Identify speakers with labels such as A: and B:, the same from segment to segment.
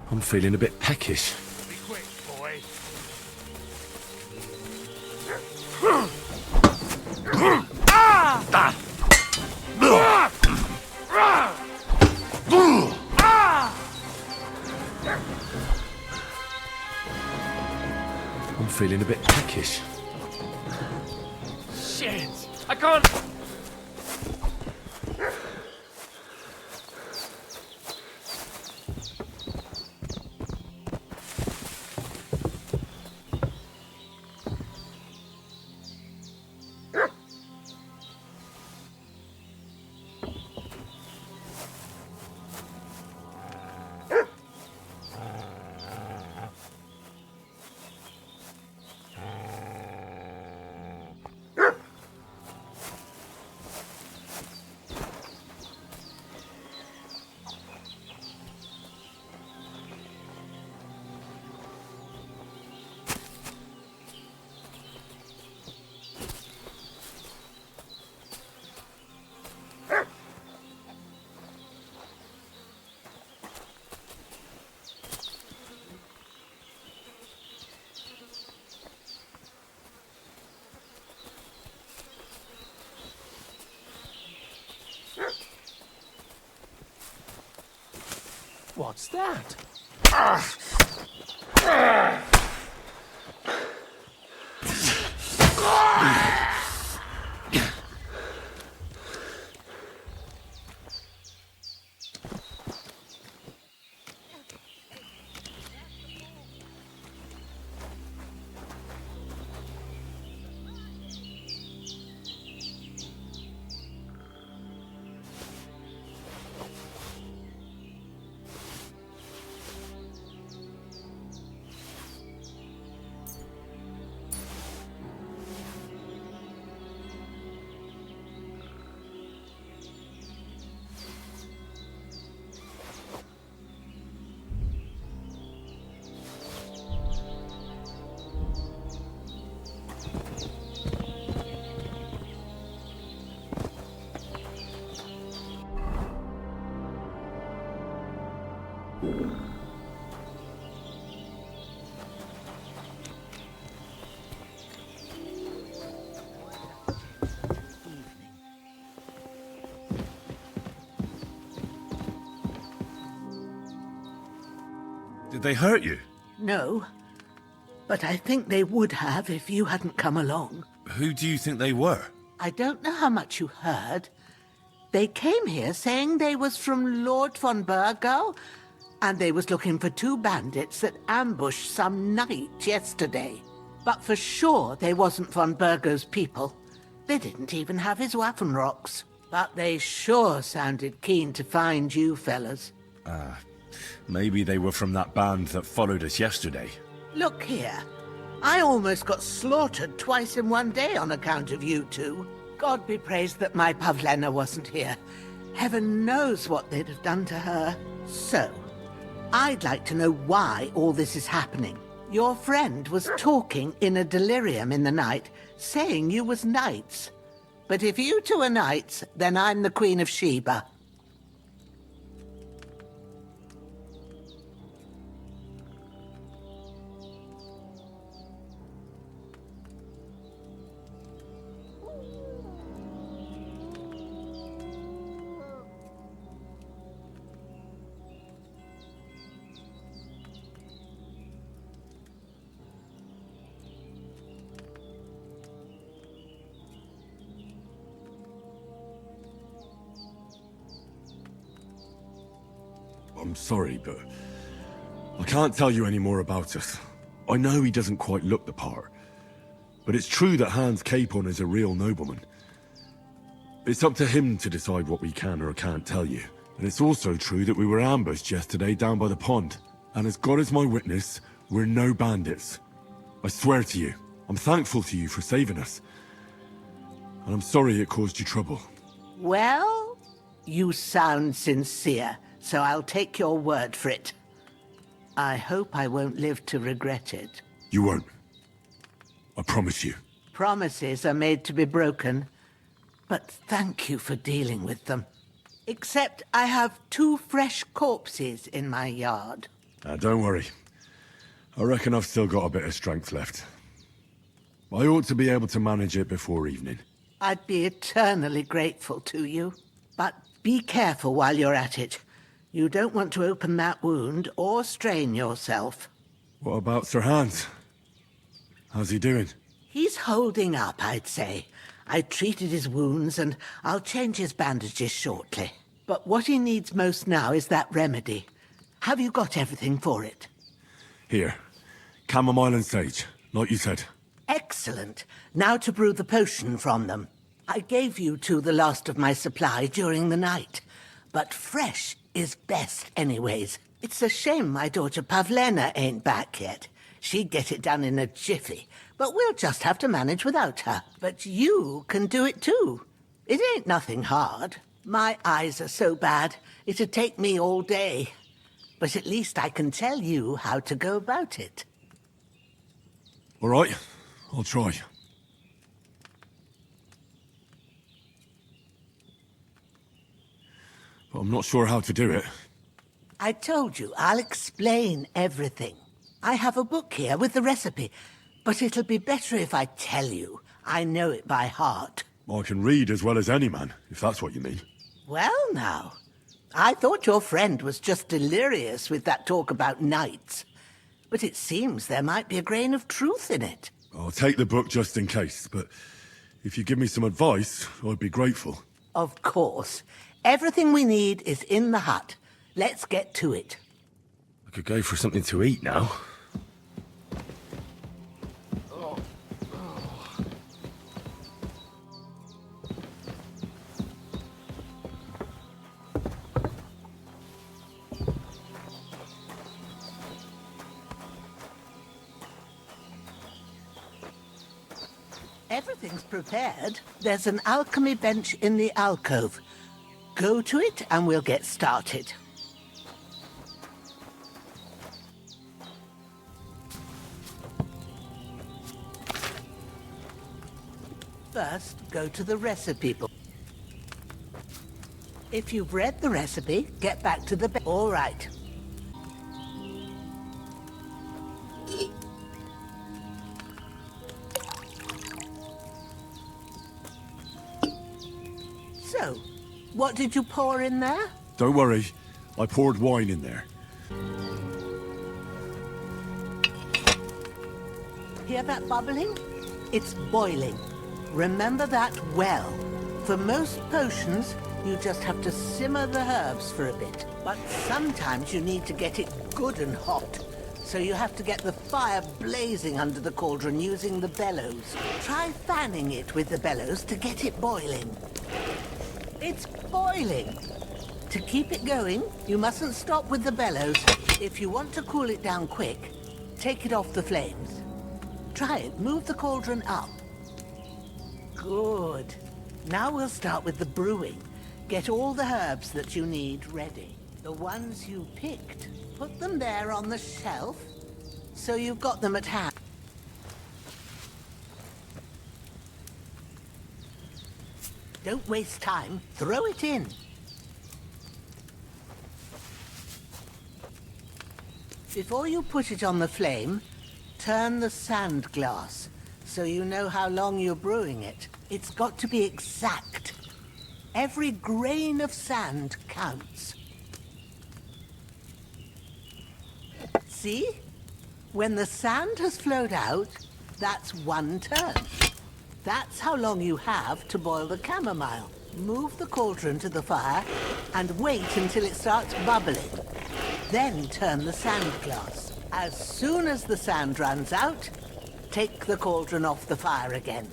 A: I'm feeling a bit peckish.
B: Be quick, boy.
A: I'm feeling a bit peckish.
B: Shit! I can't...
C: What's that?
A: Did they hurt you?
D: No, but I think they would have if you hadn't come along.
A: Who do you think they were?
D: I don't know how much you heard. They came here saying they was from Lord von Burgo, and they was looking for two bandits that ambushed some knight yesterday. But for sure they wasn't von Burgo's people. They didn't even have his Waffenrocks. But they sure sounded keen to find you fellas.
A: Maybe they were from that band that followed us yesterday.
D: Look here. I almost got slaughtered twice in one day on account of you two. God be praised that my Pavlena wasn't here. Heaven knows what they'd have done to her. So, I'd like to know why all this is happening. Your friend was talking in a delirium in the night, saying you was knights. But if you two are knights, then I'm the Queen of Sheba.
E: I'm sorry, but I can't tell you any more about us. I know he doesn't quite look the part, but it's true that Hans Capon is a real nobleman. It's up to him to decide what we can or can't tell you. And it's also true that we were ambushed yesterday down by the pond. And as God is my witness, we're no bandits. I swear to you, I'm thankful to you for saving us. And I'm sorry it caused you trouble.
D: Well, you sound sincere, so I'll take your word for it. I hope I won't live to regret it.
E: You won't. I promise you.
D: Promises are made to be broken, but thank you for dealing with them. Except I have 2 fresh corpses in my yard.
E: Now, don't worry. I reckon I've still got a bit of strength left. I ought to be able to manage it before evening.
D: I'd be eternally grateful to you. But be careful while you're at it. You don't want to open that wound or strain yourself.
E: What about Sir Hans? How's he doing?
D: He's holding up, I'd say. I treated his wounds and I'll change his bandages shortly. But what he needs most now is that remedy. Have you got everything for it?
E: Here. Chamomile and sage, like you said.
D: Excellent. Now to brew the potion from them. I gave you 2 the last of my supply during the night. But fresh is best anyways. It's a shame my daughter Pavlena ain't back yet. She'd get it done in a jiffy. But we'll just have to manage without her. But you can do it too. It ain't nothing hard. My eyes are so bad, it'd take me all day. But at least I can tell you how to go about it.
E: All right, I'll try. But I'm not sure how to do it.
D: I told you, I'll explain everything. I have a book here with the recipe, but it'll be better if I tell you. I know it by heart.
E: I can read as well as any man, if that's what you mean.
D: Well now, I thought your friend was just delirious with that talk about knights. But it seems there might be a grain of truth in it.
E: I'll take the book just in case, but if you give me some advice, I'd be grateful.
D: Of course. Everything we need is in the hut. Let's get to it.
A: I could go for something to eat now.
D: Everything's prepared. There's an alchemy bench in the alcove. Go to it and we'll get started. First, go to the recipe book. If you've read the recipe, get back to the bench. All right. So, what did you pour in there?
E: Don't worry, I poured wine in there.
D: Hear that bubbling? It's boiling. Remember that well. For most potions, you just have to simmer the herbs for a bit. But sometimes you need to get it good and hot. So you have to get the fire blazing under the cauldron using the bellows. Try fanning it with the bellows to get it boiling. It's boiling. To keep it going, you mustn't stop with the bellows. If you want to cool it down quick, take it off the flames. Try it. Move the cauldron up. Good. Now we'll start with the brewing. Get all the herbs that you need ready. The ones you picked, put them there on the shelf, so you've got them at hand. Don't waste time. Throw it in. Before you put it on the flame, turn the sand glass, so you know how long you're brewing it. It's got to be exact. Every grain of sand counts. See? When the sand has flowed out, that's 1 turn. That's how long you have to boil the chamomile. Move the cauldron to the fire and wait until it starts bubbling. Then turn the sand glass. As soon as the sand runs out, take the cauldron off the fire again.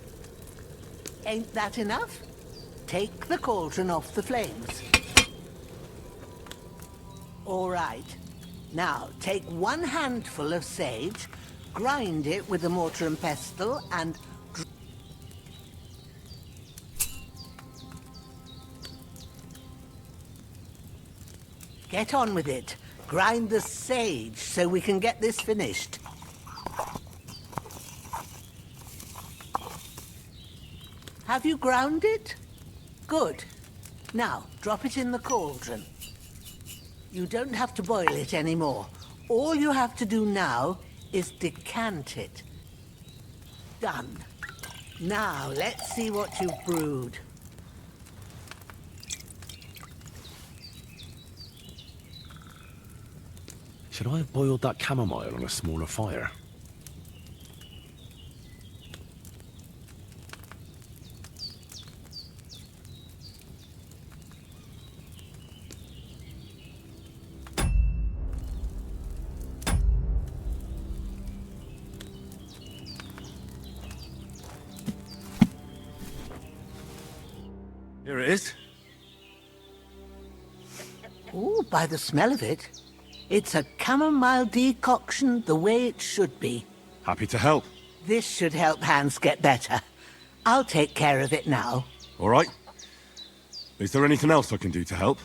D: Ain't that enough? Take the cauldron off the flames. All right. Now, take 1 handful of sage, grind it with a mortar and pestle, and get on with it. Grind the sage so we can get this finished. Have you ground it? Good. Now, drop it in the cauldron. You don't have to boil it anymore. All you have to do now is decant it. Done. Now, let's see what you've brewed.
F: Should I have boiled that chamomile on a smaller fire?
E: Here it is.
D: Ooh, by the smell of it, it's a chamomile decoction the way it should be.
E: Happy to help.
D: This should help Hans get better. I'll take care of it now.
E: All right. Is there anything else I can do to help?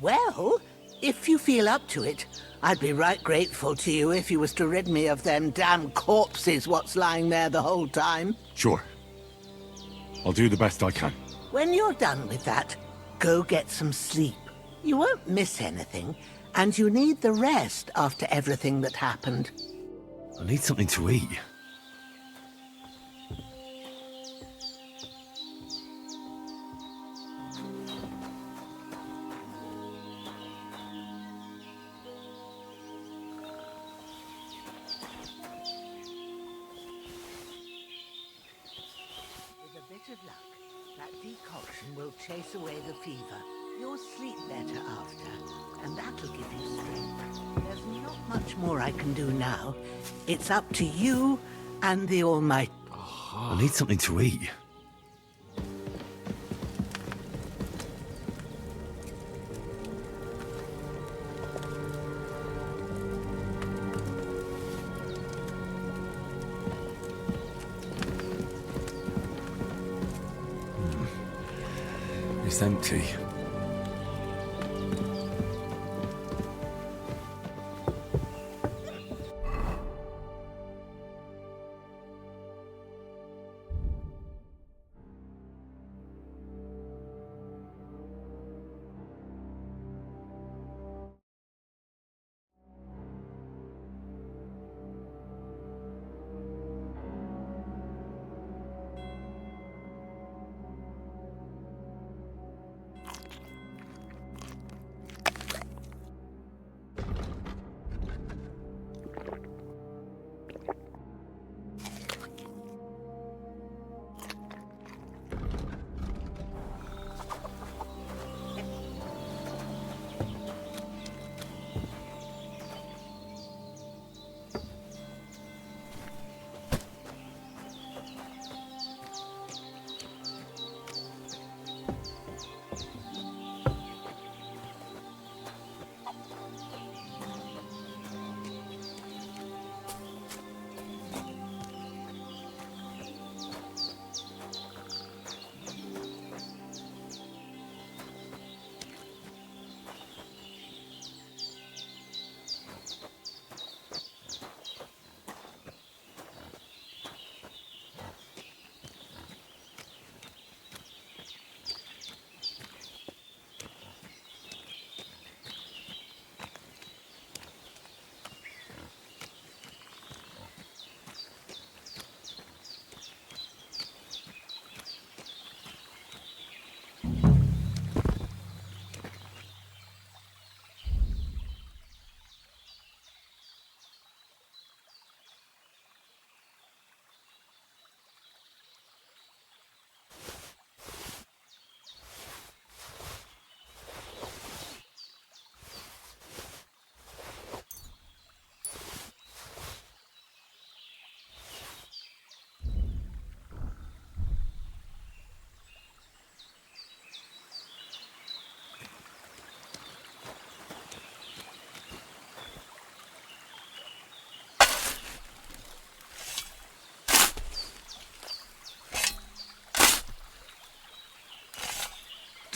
D: Well, if you feel up to it, I'd be right grateful to you if you was to rid me of them damn corpses what's lying there the whole time.
E: Sure. I'll do the best I can.
D: When you're done with that, go get some sleep. You won't miss anything, and you need the rest after everything that happened.
F: I need something to eat.
D: With a bit of luck, that decoction will chase away the fever. You'll sleep better after, and that'll give you strength. There's not much more I can do now. It's up to you and the Almighty.
F: I need something to eat. It's empty.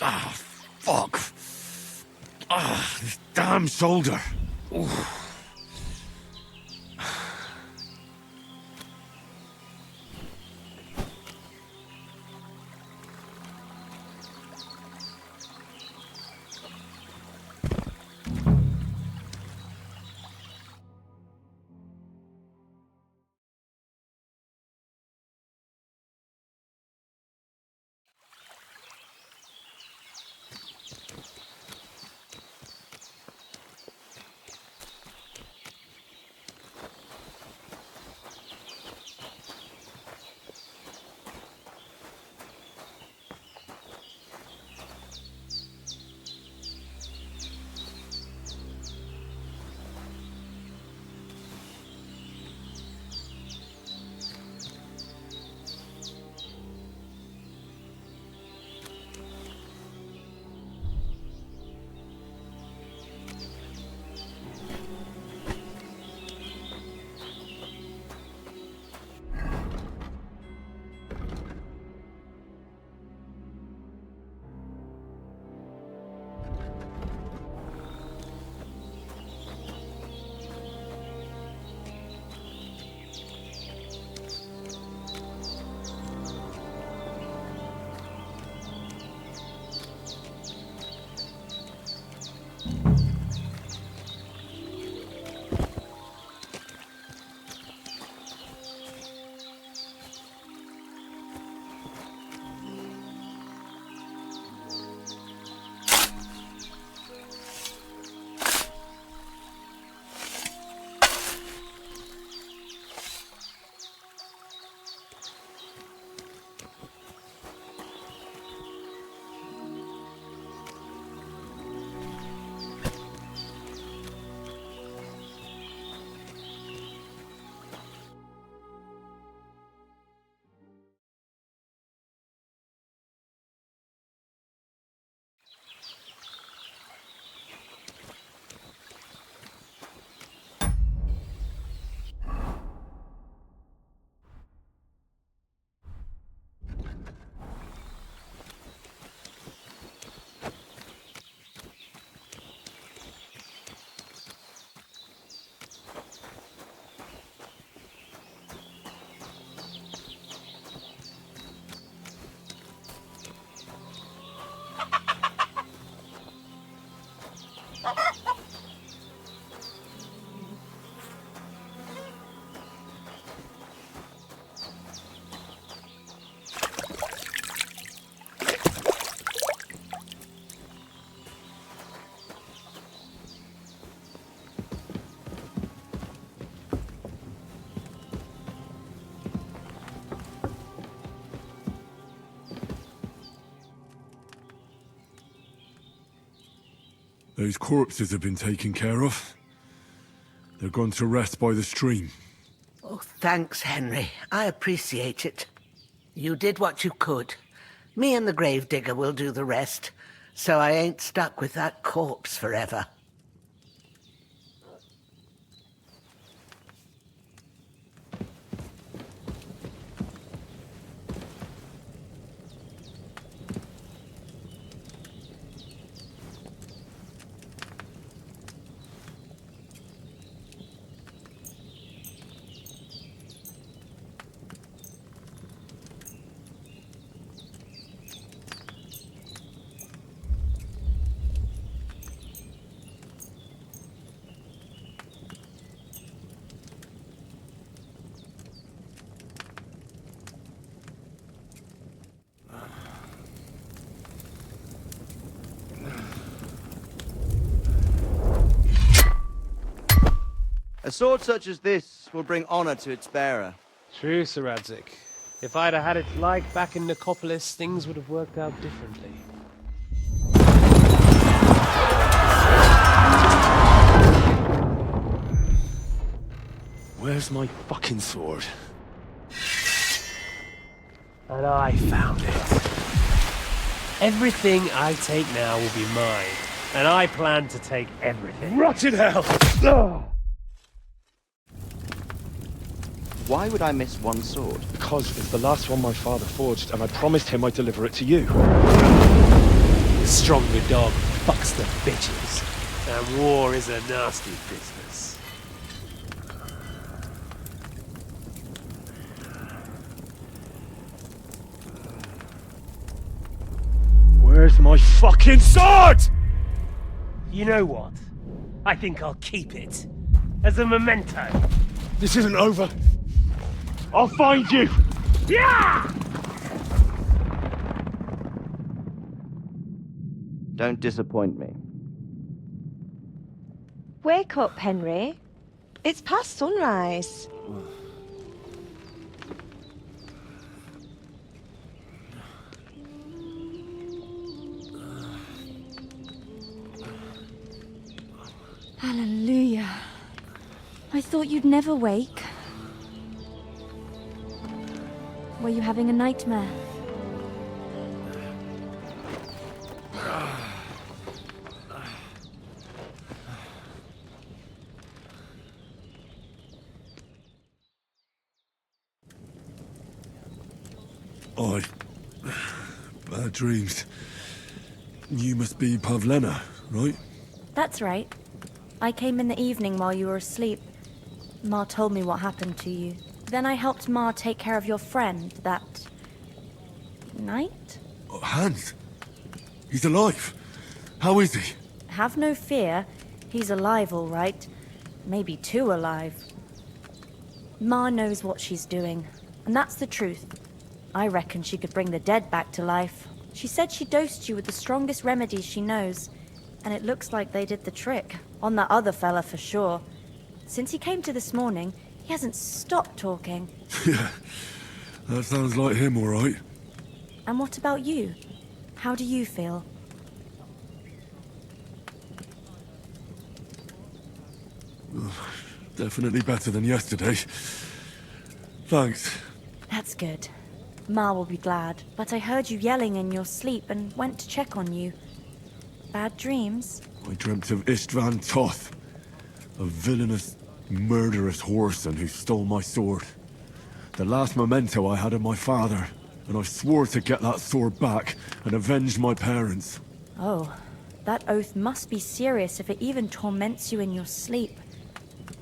E: Ah, fuck. Ah, this damn shoulder. Oof. Those corpses have been taken care of. They're gone to rest by the stream.
D: Oh, thanks, Henry. I appreciate it. You did what you could. Me and the gravedigger will do the rest, so I ain't stuck with that corpse forever.
G: A sword such as this will bring honor to its bearer.
C: True, Sir Radzik. If I'd have had it like back in Nicopolis, things would have worked out differently.
F: Where's my fucking sword?
C: And I found it. Everything I take now will be mine. And I plan to take everything.
F: Rot in hell!
G: Why would I miss one sword?
F: Because it's the last one my father forged, and I promised him I'd deliver it to you.
C: The stronger dog fucks the bitches. And war is a nasty business.
F: Where's my fucking sword?
C: You know what? I think I'll keep it. As a memento.
F: This isn't over. I'll find you!
C: Yeah!
G: Don't disappoint me.
H: Wake up, Henry. It's past sunrise.
I: Hallelujah. I thought you'd never wake. Were you having a nightmare?
E: Bad dreams. You must be Pavlena, right?
I: That's right. I came in the evening while you were asleep. Ma told me what happened to you. Then I helped Ma take care of your friend that night?
E: Oh, Hans? He's alive. How is he?
I: Have no fear. He's alive, all right. Maybe too alive. Ma knows what she's doing, and that's the truth. I reckon she could bring the dead back to life. She said she dosed you with the strongest remedies she knows, and it looks like they did the trick. On that other fella for sure. Since he came to this morning, he hasn't stopped talking.
E: Yeah, that sounds like him, all right.
I: And what about you? How do you feel?
E: Definitely better than yesterday. Thanks.
I: That's good. Ma will be glad, but I heard you yelling in your sleep and went to check on you. Bad dreams?
E: I dreamt of Istvan Toth, a villainous, murderous whoreson who stole my sword. The last memento I had of my father, and I swore to get that sword back and avenge my parents.
I: Oh, that oath must be serious if it even torments you in your sleep.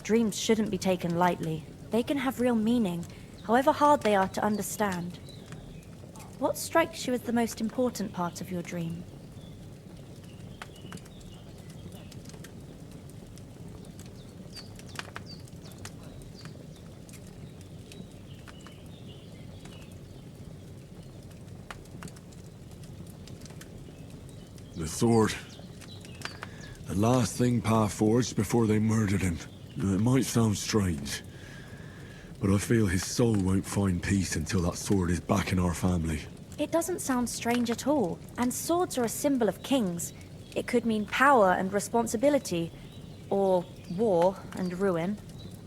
I: Dreams shouldn't be taken lightly. They can have real meaning, however hard they are to understand. What strikes you as the most important part of your dream?
E: The sword. The last thing Pa forged before they murdered him. Now, it might sound strange, but I feel his soul won't find peace until that sword is back in our family.
I: It doesn't sound strange at all, and swords are a symbol of kings. It could mean power and responsibility, or war and ruin.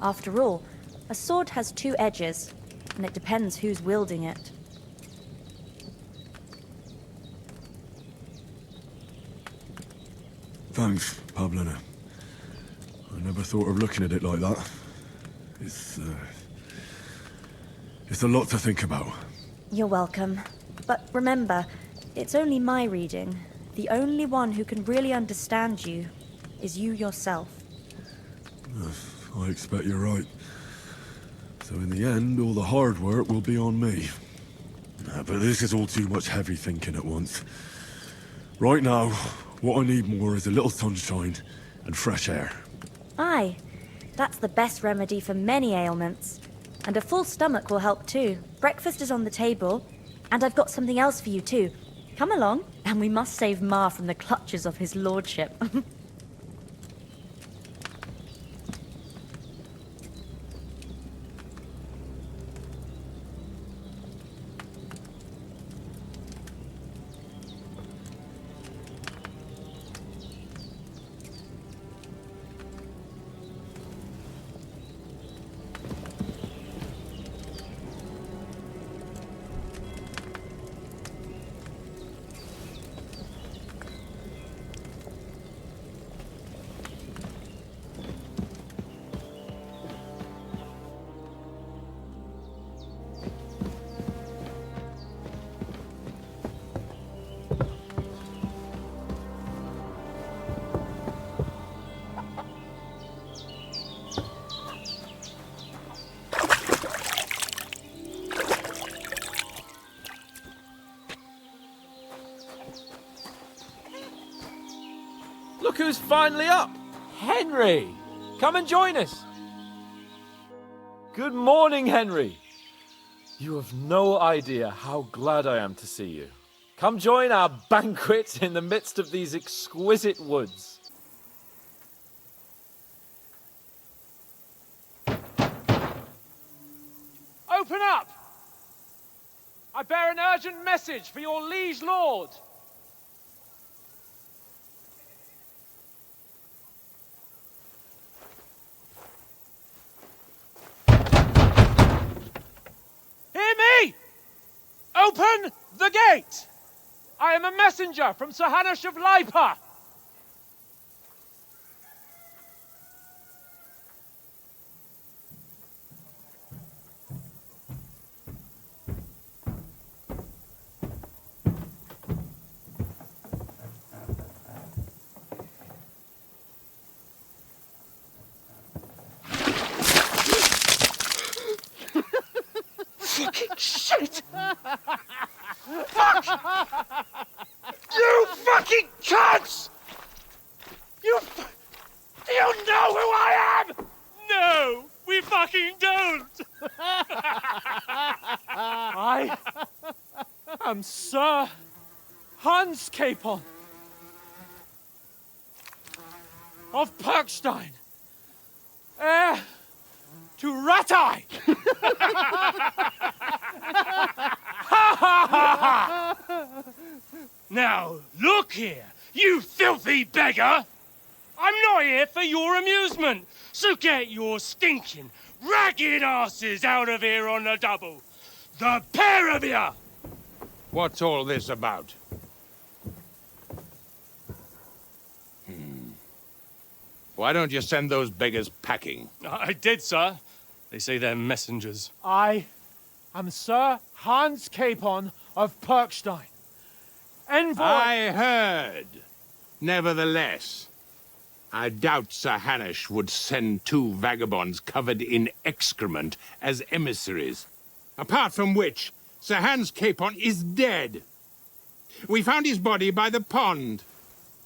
I: After all, a sword has two edges, and it depends who's wielding it.
E: Thanks, Pavlena. I never thought of looking at it like that. It's a lot to think about.
I: You're welcome. But remember, it's only my reading. The only one who can really understand you is you yourself.
E: I expect you're right. So in the end, all the hard work will be on me. But this is all too much heavy thinking at once. Right now, what I need more is a little sunshine and fresh air.
I: Aye, that's the best remedy for many ailments. And a full stomach will help too. Breakfast is on the table, and I've got something else for you too. Come along, and we must save Ma from the clutches of his lordship.
B: Look who's finally up! Henry! Come and join us! Good morning, Henry! You have no idea how glad I am to see you. Come join our banquet in the midst of these exquisite woods. Open up! I bear an urgent message for your liege lord. Hear me! Open the gate! I am a messenger from Sir Hanush of Lipa. Fucking shit! Fuck! You fucking cunts! Do you know who I am? No, we fucking don't! I am Sir Hans Capon of Perkstein, heir to Ratai! Now, look here, you filthy beggar! I'm not here for your amusement, so get your stinking, ragged asses out of here on the double. The pair of you!
J: What's all this about? Why don't you send those beggars packing?
B: I did, sir. They say they're messengers. I am Sir Hans Capon of Perkstein. Envoy...
J: I heard. Nevertheless, I doubt Sir Hanush would send two vagabonds covered in excrement as emissaries. Apart from which, Sir Hans Capon is dead. We found his body by the pond.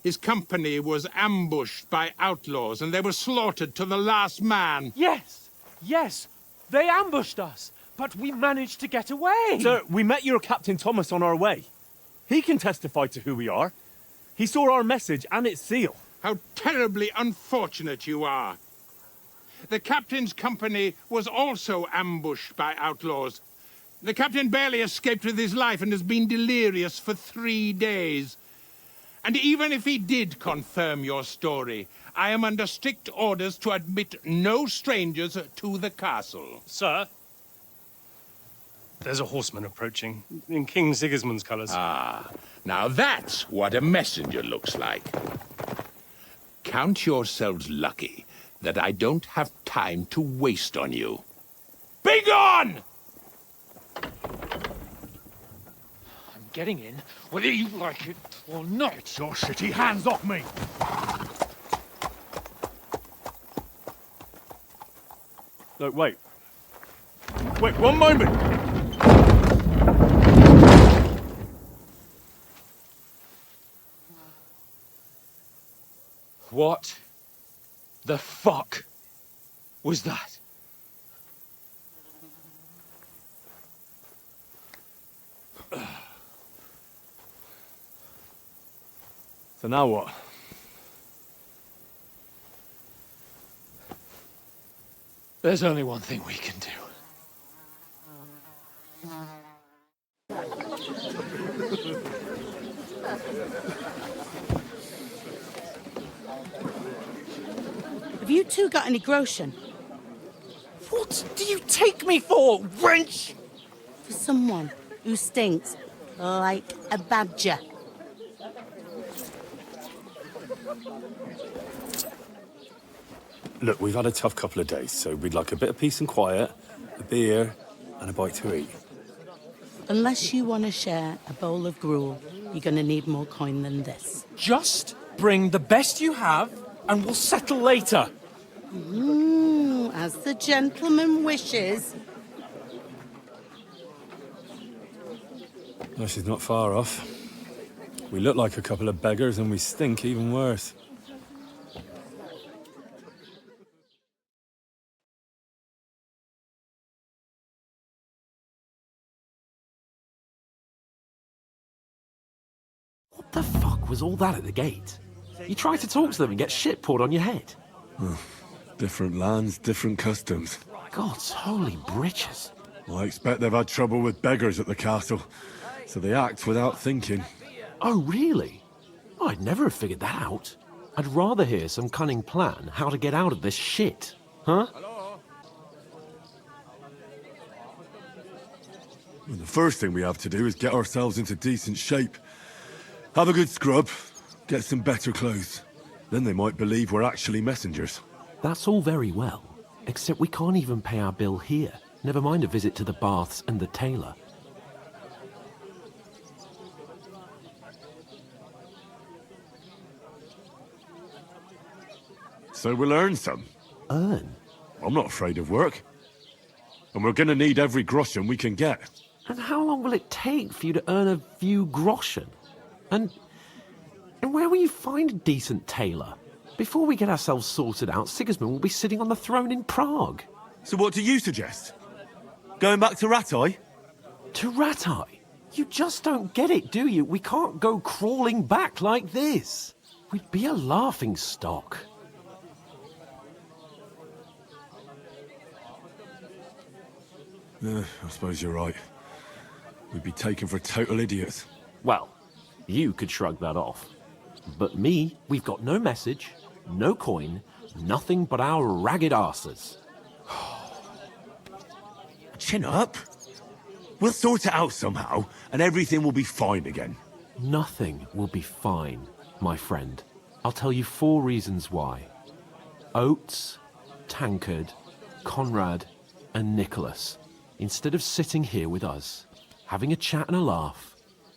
J: His company was ambushed by outlaws, and they were slaughtered to the last man.
B: Yes, yes, they ambushed us, but we managed to get away.
K: Sir, we met your Captain Thomas on our way. He can testify to who we are. He saw our message and its seal.
J: How terribly unfortunate you are. The captain's company was also ambushed by outlaws. The captain barely escaped with his life and has been delirious for 3 days. And even if he did confirm your story, I am under strict orders to admit no strangers to the castle.
B: Sir, there's a horseman approaching in King Sigismund's colours.
J: Ah, now that's what a messenger looks like. Count yourselves lucky that I don't have time to waste on you. Be gone!
B: I'm getting in, whether you like it or not.
K: Get your shitty hands off me! No, wait. Wait, one moment!
B: What the fuck was that?
K: So now what?
B: There's only one thing we can do.
D: Have you two got any groschen?
K: What do you take me for, wench?
D: For someone who stinks like a badger.
F: Look, we've had a tough couple of days, so we'd like a bit of peace and quiet, a beer, and a bite to eat.
D: Unless you want to share a bowl of gruel, you're going to need more coin than this.
K: Just bring the best you have, and we'll settle later.
D: As the gentleman wishes.
F: No, she's not far off. We look like a couple of beggars, and we stink even worse.
C: What the fuck was all that at the gate? You try to talk to them and get shit poured on your head.
E: Different lands, different customs.
C: God's holy britches.
E: I expect they've had trouble with beggars at the castle, so they act without thinking.
C: Oh, really? I'd never have figured that out. I'd rather hear some cunning plan how to get out of this shit. Huh?
E: Well, the first thing we have to do is get ourselves into decent shape. Have a good scrub, get some better clothes. Then they might believe we're actually messengers.
C: That's all very well, except we can't even pay our bill here. Never mind a visit to the baths and the tailor.
E: So we'll earn some.
C: Earn?
E: I'm not afraid of work. And we're gonna need every groschen we can get.
C: And how long will it take for you to earn a few groschen? And where will you find a decent tailor? Before we get ourselves sorted out, Sigismund will be sitting on the throne in Prague.
E: So what do you suggest? Going back to Ratai?
C: To Ratai? You just don't get it, do you? We can't go crawling back like this. We'd be a laughing stock.
E: I suppose you're right. We'd be taken for total idiots.
C: Well, you could shrug that off. But me, we've got no message, no coin, nothing but our ragged arses.
E: Chin up. We'll sort it out somehow, and everything will be fine again.
C: Nothing will be fine, my friend. I'll tell you 4 reasons why. Oates, Tankard, Conrad, and Nicholas, instead of sitting here with us, having a chat and a laugh,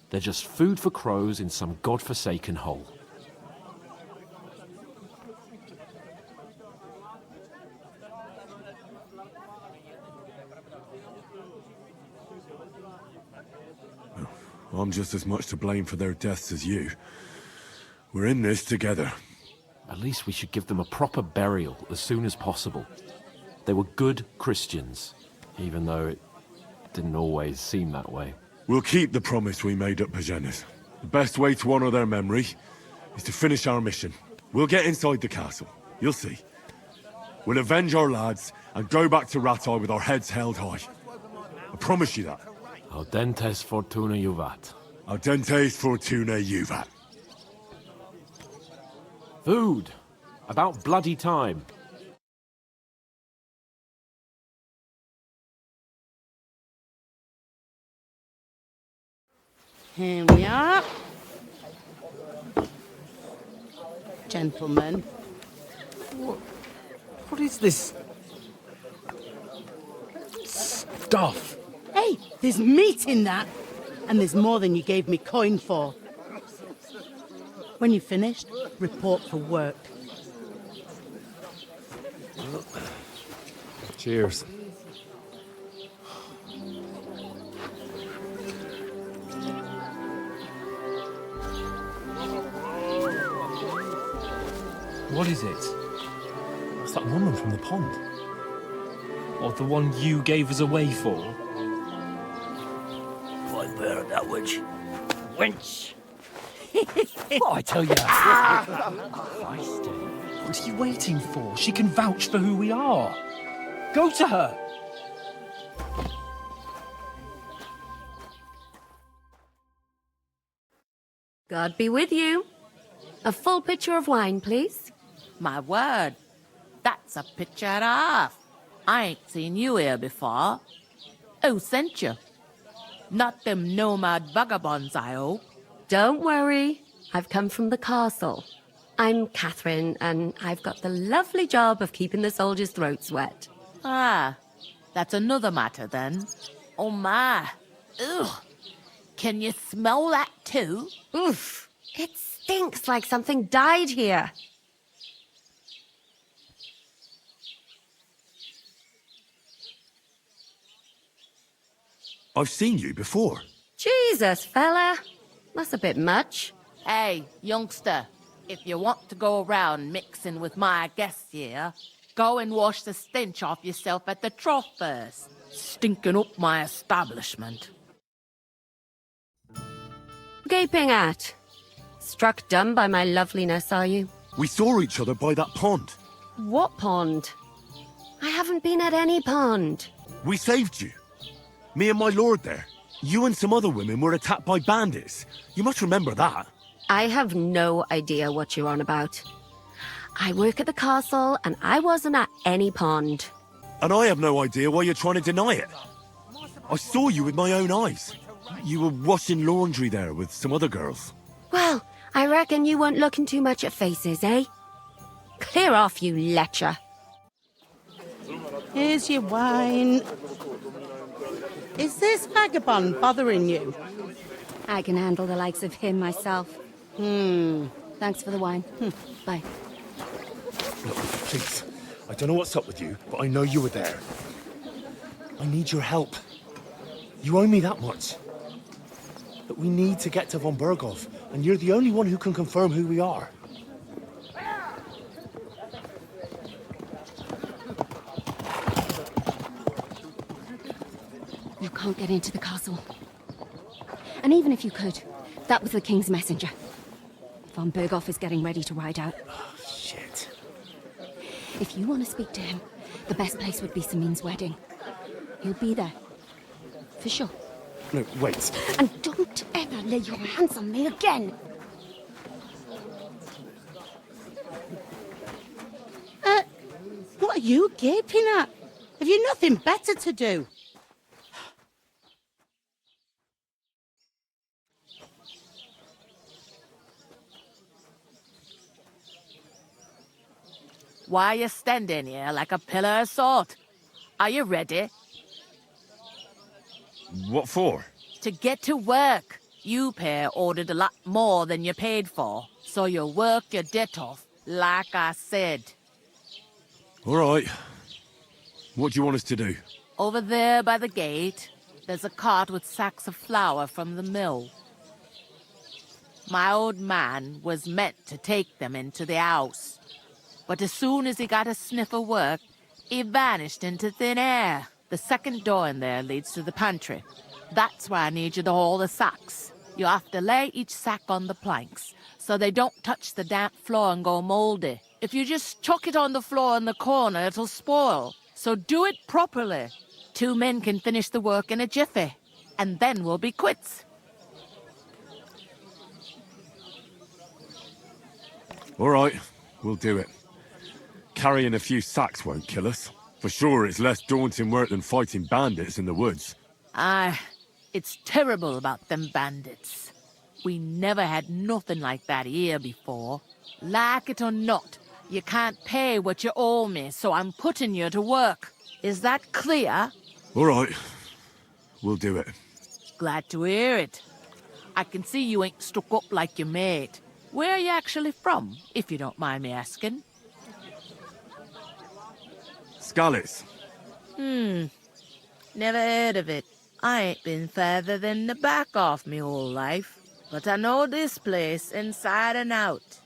C: they're just food for crows in some godforsaken hole.
E: I'm just as much to blame for their deaths as you. We're in this together.
C: At least we should give them a proper burial as soon as possible. They were good Christians, even though it didn't always seem that way.
E: We'll keep the promise we made at Pagenis. The best way to honor their memory is to finish our mission. We'll get inside the castle. You'll see. We'll avenge our lads and go back to Ratai with our heads held high. I promise you that.
C: Audentes fortuna juvat.
E: Audentes fortuna juvat.
C: Food. About bloody time.
L: Here we are. Gentlemen.
K: What is this stuff?
L: Hey, there's meat in that. And there's more than you gave me coin for. When you're finished, report for work.
F: Cheers.
K: What is it? It's that woman from the pond. Or the one you gave us away for?
B: I bear that witch. Wench!
K: What I tell you? What are you waiting for? She can vouch for who we are. Go to her.
M: God be with you. A full pitcher of wine, please.
N: My word, that's a picture and a half. I ain't seen you here before. Who sent you? Not them nomad vagabonds, I hope.
M: Don't worry. I've come from the castle. I'm Catherine, and I've got the lovely job of keeping the soldiers' throats wet.
N: Ah, that's another matter then. Oh my. Ugh. Can you smell that too?
M: Oof. It stinks like something died here.
E: I've seen you before.
M: Jesus, fella. That's a bit much.
N: Hey, youngster, if you want to go around mixing with my guests here, go and wash the stench off yourself at the trough first. Stinking up my establishment.
M: Gaping at. Struck dumb by my loveliness, are you?
E: We saw each other by that pond.
M: What pond? I haven't been at any pond.
E: We saved you. Me and my lord there. You and some other women were attacked by bandits. You must remember that.
M: I have no idea what you're on about. I work at the castle, and I wasn't at any pond.
E: And I have no idea why you're trying to deny it. I saw you with my own eyes. You were washing laundry there with some other girls.
M: Well, I reckon you weren't looking too much at faces, eh? Clear off, you lecher.
L: Here's your wine. Is this vagabond bothering you?
M: I can handle the likes of him myself. Thanks for the wine. Bye.
K: Look, please. I don't know what's up with you, but I know you were there. I need your help. You owe me that much. But we need to get to von Berghoff, and you're the only one who can confirm who we are.
M: You can't get into the castle. And even if you could, that was the king's messenger. Von Berghoff is getting ready to ride out.
K: Oh, shit.
M: If you want to speak to him, the best place would be Samin's wedding. He'll be there. For sure.
K: No, wait.
M: And don't ever lay your hands on me again!
L: What are you gaping at? Have you nothing better to do?
N: Why are you standing here like a pillar of salt? Are you ready?
E: What for?
N: To get to work. You pair ordered a lot more than you paid for, so you'll work your debt off, like I said.
E: All right. What do you want us to do?
N: Over there by the gate, there's a cart with sacks of flour from the mill. My old man was meant to take them into the house. But as soon as he got a sniff of work, he vanished into thin air. The second door in there leads to the pantry. That's why I need you to haul the sacks. You have to lay each sack on the planks, so they don't touch the damp floor and go mouldy. If you just chuck it on the floor in the corner, it'll spoil. So do it properly. 2 men can finish the work in a jiffy, and then we'll be quits.
E: All right. we'll do it. Carrying a few sacks won't kill us. For sure, it's less daunting work than fighting bandits in the woods.
N: Aye, it's terrible about them bandits. We never had nothing like that here before. Like it or not, you can't pay what you owe me, so I'm putting you to work. Is that clear?
E: All right, we'll do it.
N: Glad to hear it. I can see you ain't stuck up like your mate. Where are you actually from, if you don't mind me asking?
E: Scallies.
N: Never heard of it. I ain't been further than the back off me whole life, but I know this place inside and out.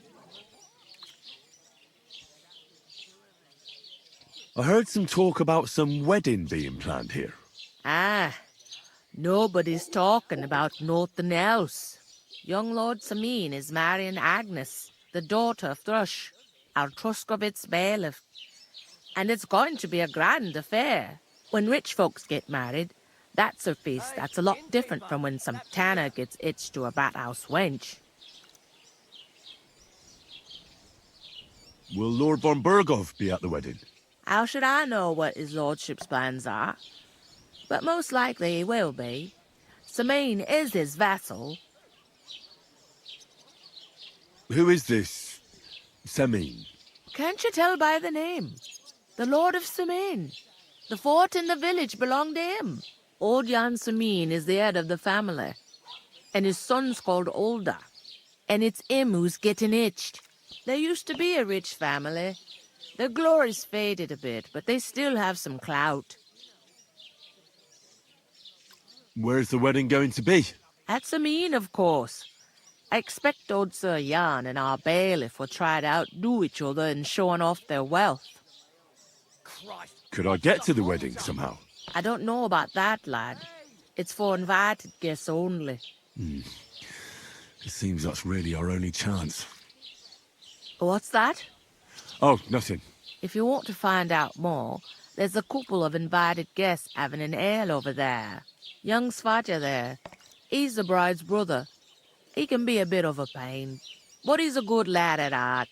E: I heard some talk about some wedding being planned here.
N: Ah, nobody's talking about nothing else. Young Lord Sameen is marrying Agnes, the daughter of Thrush, our Truscovitz bailiff. And it's going to be a grand affair. When rich folks get married, that's a feast that's a lot different from when some tanner gets hitched to a bat-house wench.
E: Will Lord von Burgov be at the wedding?
N: How should I know what his lordship's plans are? But most likely he will be. Sameen is his vassal.
E: Who is this Sameen?
N: Can't you tell by the name? The Lord of Sameen. The fort in the village belonged to him. Old Jan Sameen is the head of the family. And his son's called Olda. And it's him who's getting itched. There used to be a rich family. Their glory's faded a bit, but they still have some clout.
E: Where's the wedding going to be?
N: At Sameen, of course. I expect old Sir Jan and our bailiff will try to outdo each other in showing off their wealth.
E: Could I get to the wedding somehow?
N: I don't know about that, lad. It's for invited guests only.
E: It seems that's really our only chance.
N: What's that?
E: Oh, nothing.
N: If you want to find out more, there's a couple of invited guests having an ale over there. Young Svaja there. He's the bride's brother. He can be a bit of a pain, but he's a good lad at heart.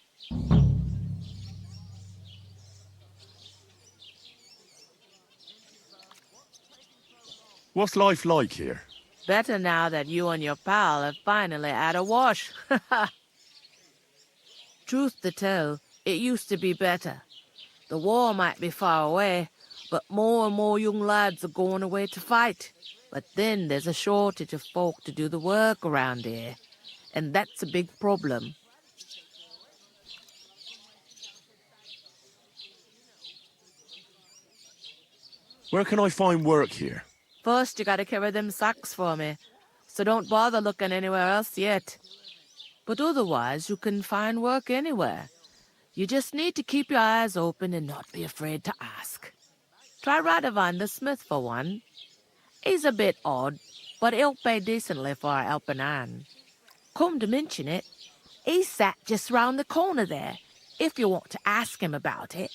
E: What's life like here?
N: Better now that you and your pal have finally had a wash. Truth to tell, it used to be better. The war might be far away, but more and more young lads are going away to fight. But then there's a shortage of folk to do the work around here, and that's a big problem.
E: Where can I find work here?
N: First, you gotta carry them sacks for me, so don't bother looking anywhere else yet. But otherwise, you can find work anywhere. You just need to keep your eyes open and not be afraid to ask. Try Radovan the smith for one. He's a bit odd, but he'll pay decently for a helping hand. Come to mention it, he's sat just round the corner there, if you want to ask him about it.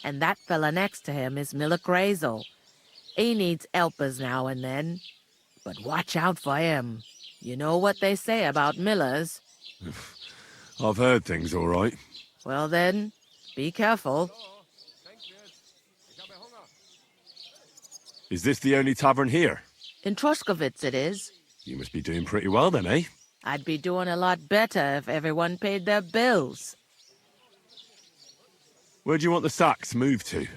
N: And that fella next to him is Miller Crazel. He needs helpers now and then, but watch out for him. You know what they say about Millers.
E: I've heard things all right.
N: Well then, be careful.
E: Is this the only tavern here?
N: In Truscovitz it is.
E: You must be doing pretty well then, eh?
N: I'd be doing a lot better if everyone paid their bills.
E: Where do you want the sacks moved to?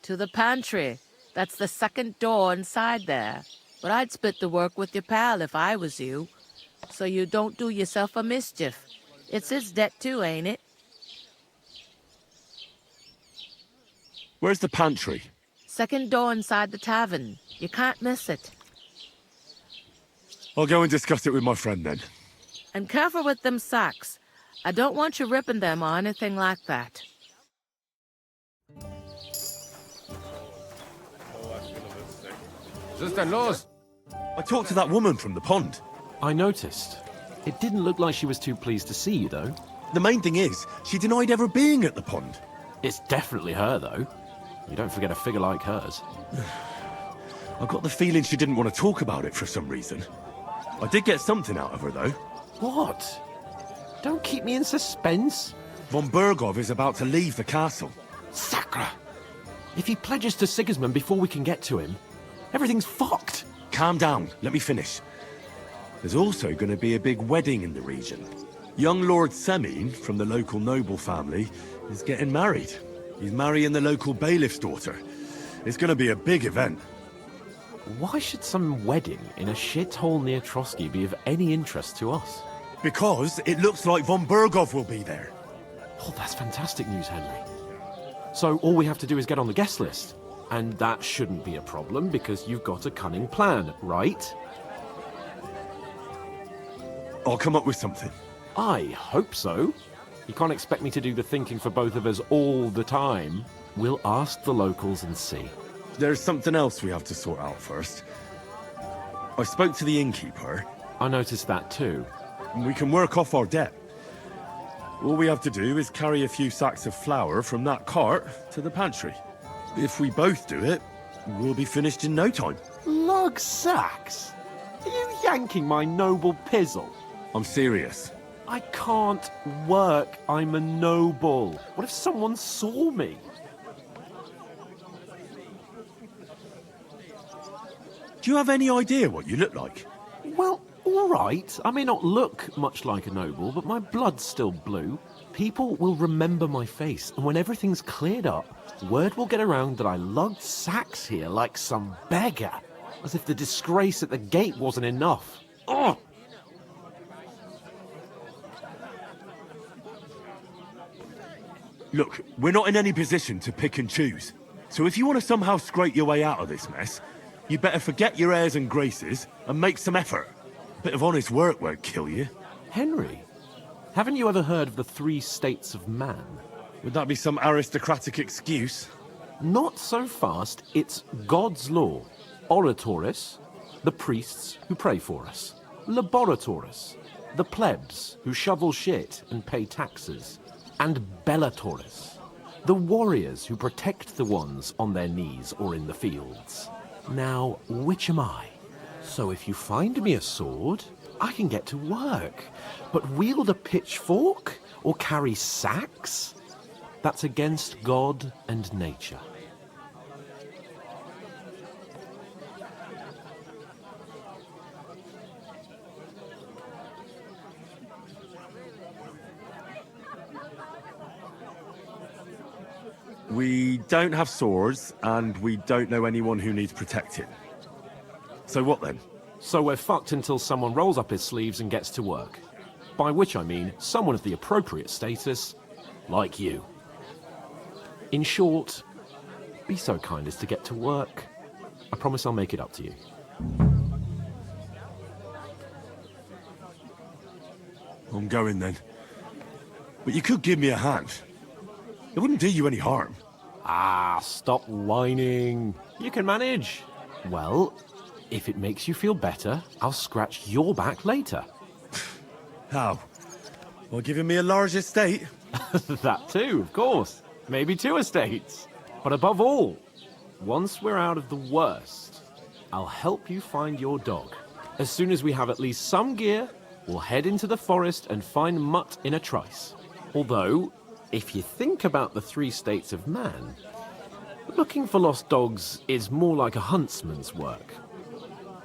N: To the pantry. That's the second door inside there. But I'd split the work with your pal if I was you. So you don't do yourself a mischief. It's his debt too, ain't it?
E: Where's the pantry?
N: Second door inside the tavern. You can't miss it.
E: I'll go and discuss it with my friend then.
N: And careful with them sacks. I don't want you ripping them or anything like that.
E: I talked to that woman from the pond.
C: I noticed. It didn't look like she was too pleased to see you, though.
E: The main thing is, she denied ever being at the pond.
C: It's definitely her, though. You don't forget a figure like hers.
E: I got the feeling she didn't want to talk about it for some reason. I did get something out of her, though.
C: What? Don't keep me in suspense.
E: Von Bergov is about to leave the castle.
C: Sacre! If he pledges to Sigismund before we can get to him, everything's fucked.
E: Calm down, let me finish. There's also going to be a big wedding in the region. Young Lord Semine, from the local noble family, is getting married. He's marrying the local bailiff's daughter. It's going to be a big event.
C: Why should some wedding in a shithole near Trotsky be of any interest to us?
E: Because it looks like Von Bergov will be there.
C: Oh, that's fantastic news, Henry. So all we have to do is get on the guest list. And that shouldn't be a problem because you've got a cunning plan, right?
E: I'll come up with something.
C: I hope so. You can't expect me to do the thinking for both of us all the time. We'll ask the locals and see.
E: There's something else we have to sort out first. I spoke to the innkeeper.
C: I noticed that too.
E: We can work off our debt. All we have to do is carry a few sacks of flour from that cart to the pantry. If we both do it, we'll be finished in no time.
C: Lug sacks? Are you yanking my noble pizzle?
E: I'm serious.
C: I can't work. I'm a noble. What if someone saw me?
E: Do you have any idea what you look like?
C: Well, all right. I may not look much like a noble, but my blood's still blue. People will remember my face, and when everything's cleared up, word will get around that I lugged sacks here like some beggar. As if the disgrace at the gate wasn't enough. Ugh!
E: Look, we're not in any position to pick and choose. So if you want to somehow scrape your way out of this mess, you better forget your airs and graces and make some effort. A bit of honest work won't kill you.
C: Henry, haven't you ever heard of the 3 states of man?
E: Would that be some aristocratic excuse?
C: Not so fast. It's God's law. Oratoris, the priests who pray for us. Laboratoris, the plebs who shovel shit and pay taxes. And Bellatoris, the warriors who protect the ones on their knees or in the fields. Now, which am I? So if you find me a sword, I can get to work. But wield a pitchfork or carry sacks? That's against God and nature.
E: We don't have swords, and we don't know anyone who needs protecting. So what then?
C: So we're fucked until someone rolls up his sleeves and gets to work. By which I mean someone of the appropriate status, like you. In short, be so kind as to get to work. I promise I'll make it up to you.
E: I'm going then. But you could give me a hand. It wouldn't do you any harm.
C: Ah, stop whining. You can manage. Well, if it makes you feel better, I'll scratch your back later.
E: How? Well, giving me a large estate?
C: That too, of course. Maybe 2 estates. But above all, once we're out of the worst, I'll help you find your dog. As soon as we have at least some gear, we'll head into the forest and find Mutt in a trice. Although, if you think about the 3 states of man, looking for lost dogs is more like a huntsman's work.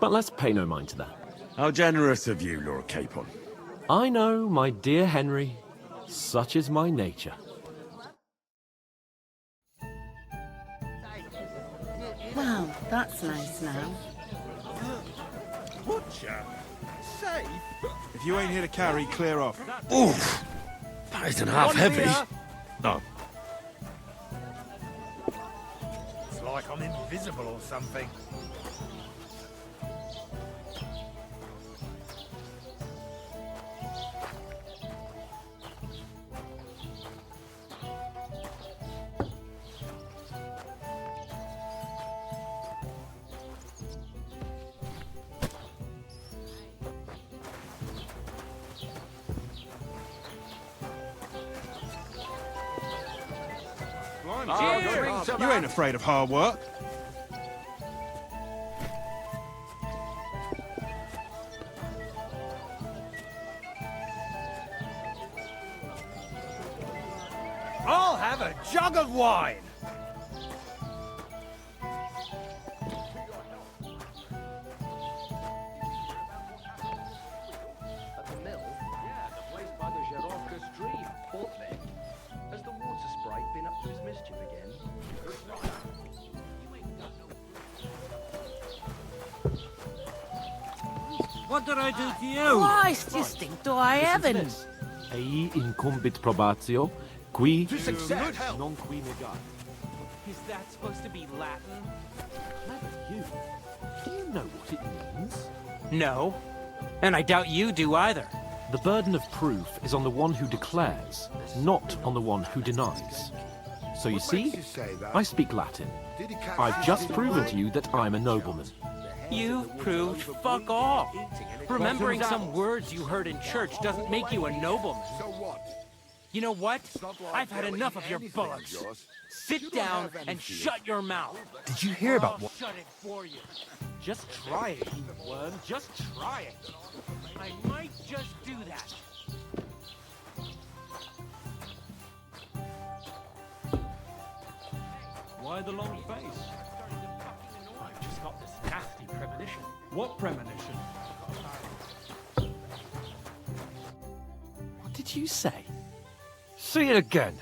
C: But let's pay no mind to that.
E: How generous of you, Lord Capon.
C: I know, my dear Henry. Such is my nature.
L: Wow, that's nice now.
K: Butcher? Safe? If you ain't here to carry, clear off.
E: Oof! That isn't half heavy. No.
K: It's like I'm invisible or something. You ain't afraid of hard work.
B: have a jug of wine.
C: At the mill? Yeah, the place by the Żarówka stream. Port there. Has the water sprite been up to his mischief again?
B: What did I do to you?
N: Christ, distinct I haven't.
C: Ei incumbit probatio, qui
B: To success.
C: non qui negat.
B: Is that supposed to be Latin?
C: You. Do you know what it means?
B: No. And I doubt you do either.
C: The burden of proof is on the one who declares, not on the one who denies. So you see, I speak Latin. I've just proven to you that I'm a nobleman.
B: You've proved fuck off. Remembering some words you heard in church doesn't make you a nobleman. You know what? I've had enough of your bullocks. Sit down and shut your mouth.
K: Did you hear about what?
B: Shut it for you.
C: Just try it, you worm. Just try it.
B: I might just do that.
C: Why the long face?
B: I've just got this nasty premonition.
C: What premonition? What did you say?
B: Say it again.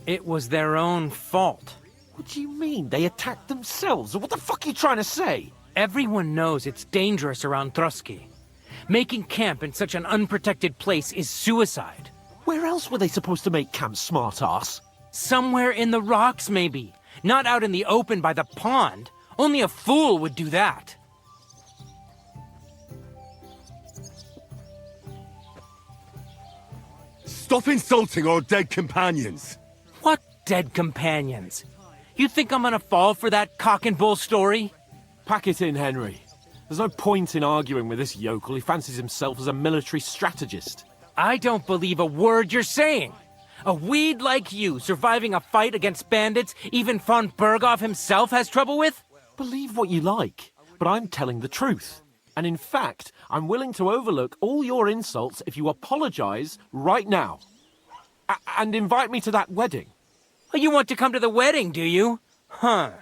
B: It was their own fault.
C: What do you mean? They attacked themselves? Or what the fuck are you trying to say?
B: Everyone knows it's dangerous around Trotsky. Making camp in such an unprotected place is suicide.
C: Where else were they supposed to make camp, smart-ass?
B: Somewhere in the rocks, maybe. Not out in the open by the pond. Only a fool would do that.
E: Stop insulting our dead companions!
B: What dead companions? You think I'm gonna fall for that cock and bull story?
C: Pack it in, Henry. There's no point in arguing with this yokel. He fancies himself as a military strategist.
B: I don't believe a word you're saying. A weed like you surviving a fight against bandits even von Berghoff himself has trouble with?
C: Believe what you like, but I'm telling the truth. And in fact, I'm willing to overlook all your insults if you apologize right now. And invite me to that wedding.
B: Oh, you want to come to the wedding, do you? Huh.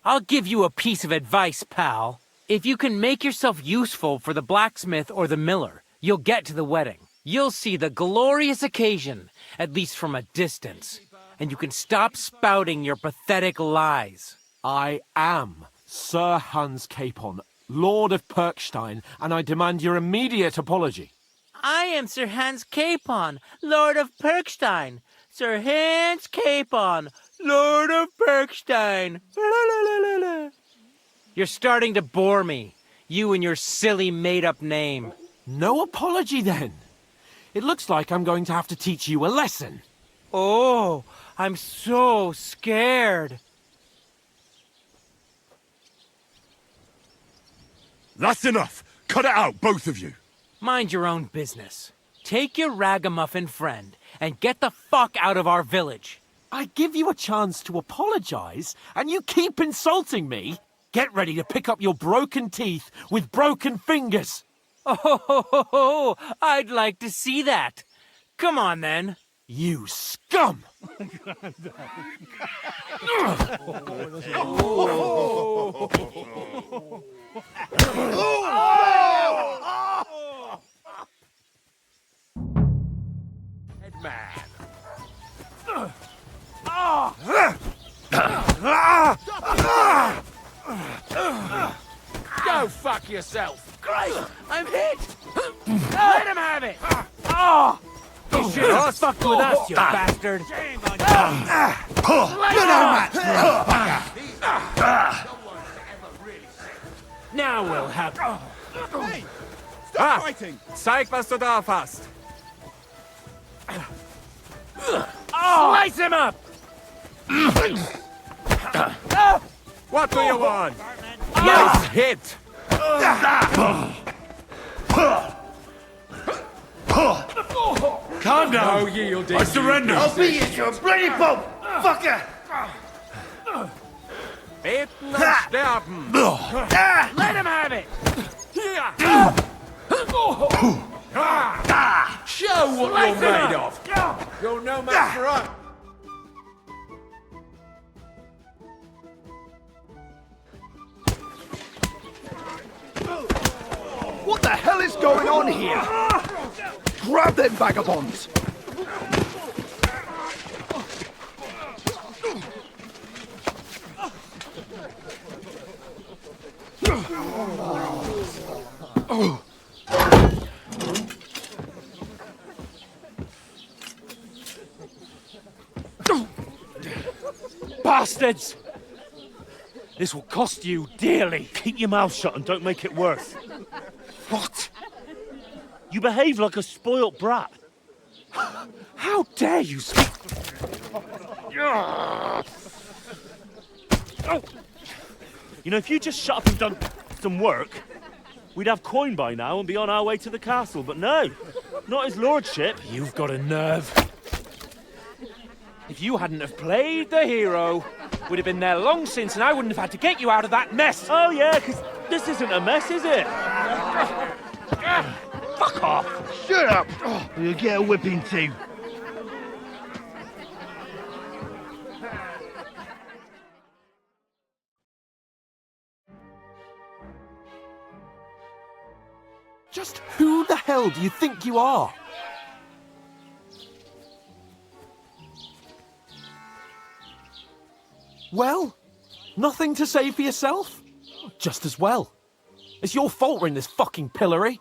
B: I'll give you a piece of advice, pal. If you can make yourself useful for the blacksmith or the miller, you'll get to the wedding. You'll see the glorious occasion, at least from a distance. And you can stop spouting your pathetic lies.
C: I am Sir Hans Capon, Lord of Perkstein, and I demand your immediate apology.
B: I am Sir Hans Capon, Lord of Perkstein. Sir Hans Capon, Lord of Perkstein. You're starting to bore me. You and your silly made-up name.
C: No apology, then. It looks like I'm going to have to teach you a lesson.
B: Oh, I'm so scared.
E: That's enough! Cut it out, both of you!
B: Mind your own business. Take your ragamuffin friend and get the fuck out of our village.
C: I give you a chance to apologize, and you keep insulting me? Get ready to pick up your broken teeth with broken fingers.
B: Oh, I'd like to see that. Come on, then.
C: You scum!
J: Headman. Go fuck yourself.
B: Christ, I'm hit. Let him have it. Oh, you should have fucked with us, you bastard. Now we'll have...
K: Hey! Stop fighting!
J: Zeig, was du drauf hast.
B: Slice him up!
J: What do you want? Nice hit.
E: Calm down!
J: No yielding.
E: I surrender!
K: I'll beat you to a bloody pulp! Fucker!
J: Beten und sterben.
B: Let him have it!
J: Show what you're made of. You're no match for us.
O: What the hell is going on here? Grab them vagabonds!
B: Bastards! This will cost you dearly.
K: Keep your mouth shut and don't make it worse.
B: What?
K: You behave like a spoilt brat.
B: How dare you speak?
K: You know, if you just shut up and done some work, we'd have coin by now and be on our way to the castle. But no, not his lordship.
B: You've got a nerve. If you hadn't have played the hero, we'd have been there long since, and I wouldn't have had to get you out of that mess.
K: Oh yeah, because this isn't a mess, is it?
B: Fuck off!
O: Shut up! You'll get a whipping too.
C: Just who the hell do you think you are? Well, nothing to say for yourself? Just as well. It's your fault we're in this fucking pillory.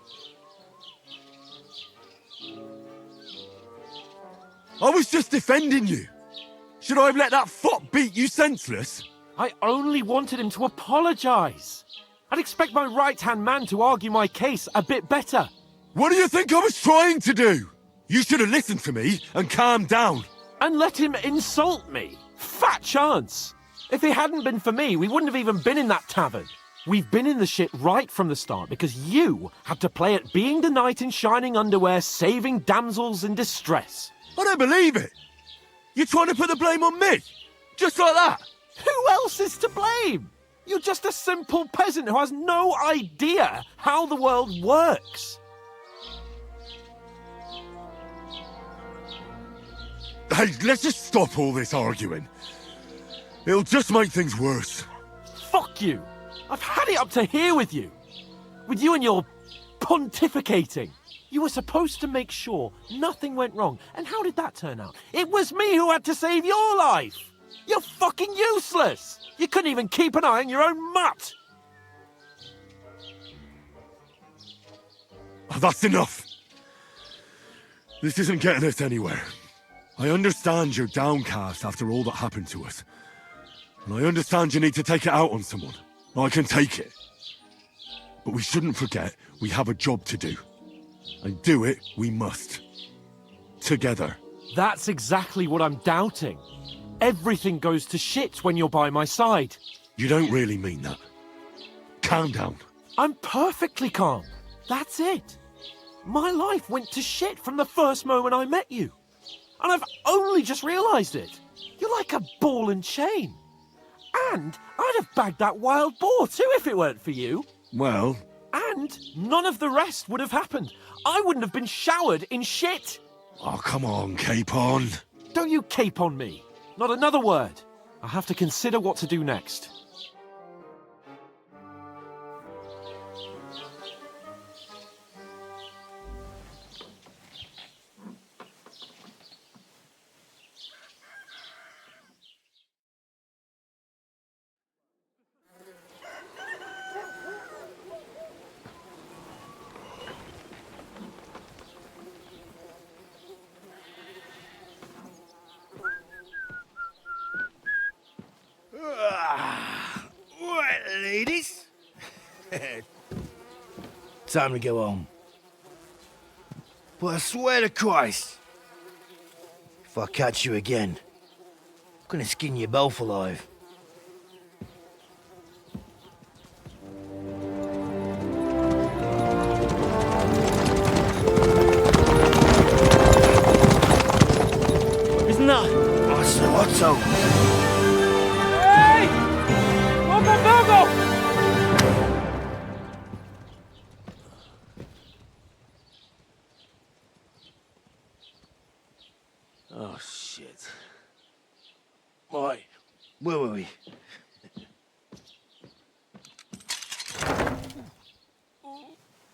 E: I was just defending you. Should I have let that fop beat you senseless?
C: I only wanted him to apologise. I'd expect my right-hand man to argue my case a bit better.
E: What do you think I was trying to do? You should have listened to me and calmed down.
C: And let him insult me. Fat chance. If it hadn't been for me, we wouldn't have even been in that tavern. We've been in the shit right from the start because you had to play at being the knight in shining underwear, saving damsels in distress.
E: I don't believe it. You're trying to put the blame on me? Just like that?
C: Who else is to blame? You're just a simple peasant who has no idea how the world works.
E: Hey, let's just stop all this arguing. It'll just make things worse.
C: Fuck you. I've had it up to here with you. With you and your pontificating. You were supposed to make sure nothing went wrong. And how did that turn out? It was me who had to save your life. You're fucking useless. You couldn't even keep an eye on your own mutt.
E: Oh, that's enough. This isn't getting us anywhere. I understand you're downcast after all that happened to us. And I understand you need to take it out on someone. I can take it. But we shouldn't forget we have a job to do. And do it we must. Together.
C: That's exactly what I'm doubting. Everything goes to shit when you're by my side.
E: You don't really mean that. Calm down.
C: I'm perfectly calm. That's it. My life went to shit from the first moment I met you. And I've only just realised it. You're like a ball and chain. And I'd have bagged that wild boar too if it weren't for you.
E: Well...
C: And none of the rest would have happened. I wouldn't have been showered in shit.
E: Oh, come on, Capon.
C: Don't you cape on me. Not another word. I have to consider what to do next.
O: Right, ladies. Time to go home. But I swear to Christ, if I catch you again, I'm gonna skin you both alive.
K: Isn't that?
O: Otto.
B: Hey! Go!
O: Oh, shit. Right, where were we?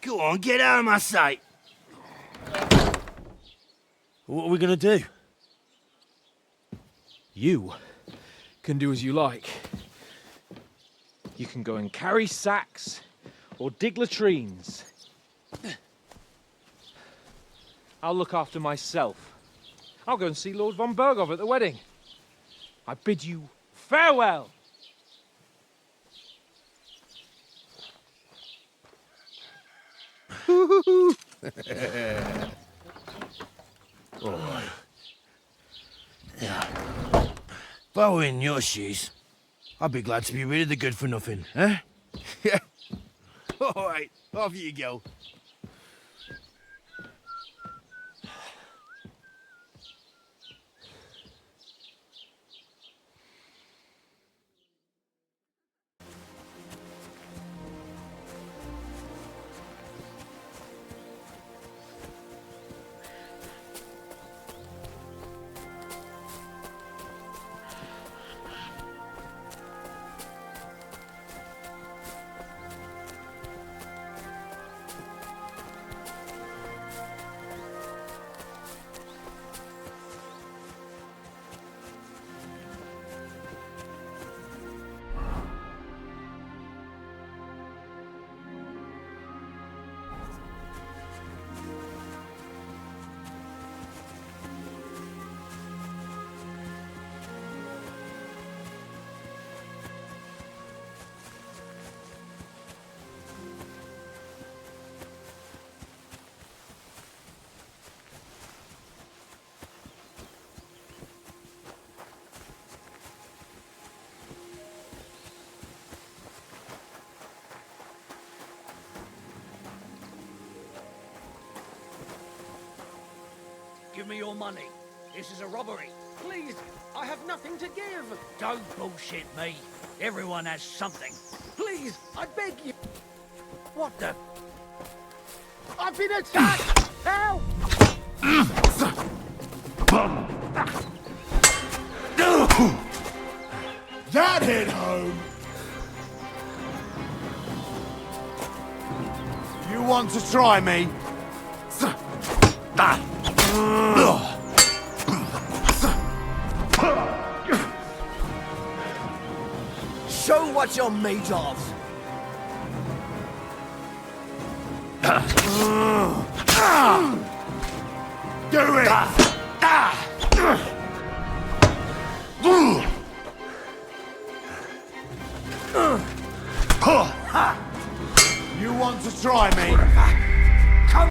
O: Go on, get out of my sight.
K: What are we gonna do?
P: You can do as you like. You can go and carry sacks or dig latrines. I'll look after myself. I'll go and see Lord von Berghoff at the wedding. I bid you farewell.
O: All right. Yeah. If I were in your shoes, I'd be glad to be rid of the good-for-nothing, eh? Yeah. All right, off you go.
Q: Give me your money. This is a robbery. Please, I have nothing to give. Don't bullshit me. Everyone has something. Please, I beg you. What the? I've been attacked! Help!
E: That hit home! You want to try me?
Q: Show what you're made of.
E: Do it! You want to try me? Come.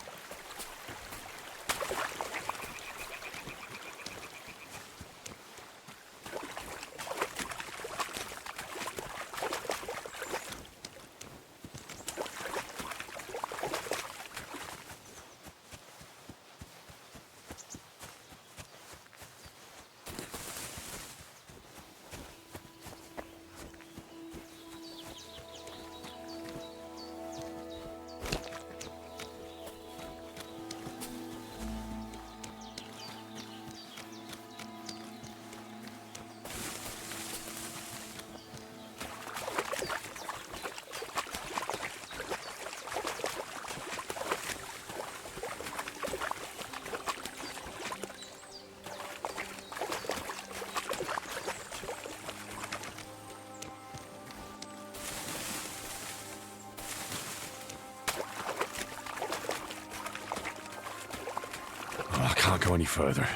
E: I can't go any further.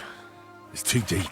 E: It's too deep.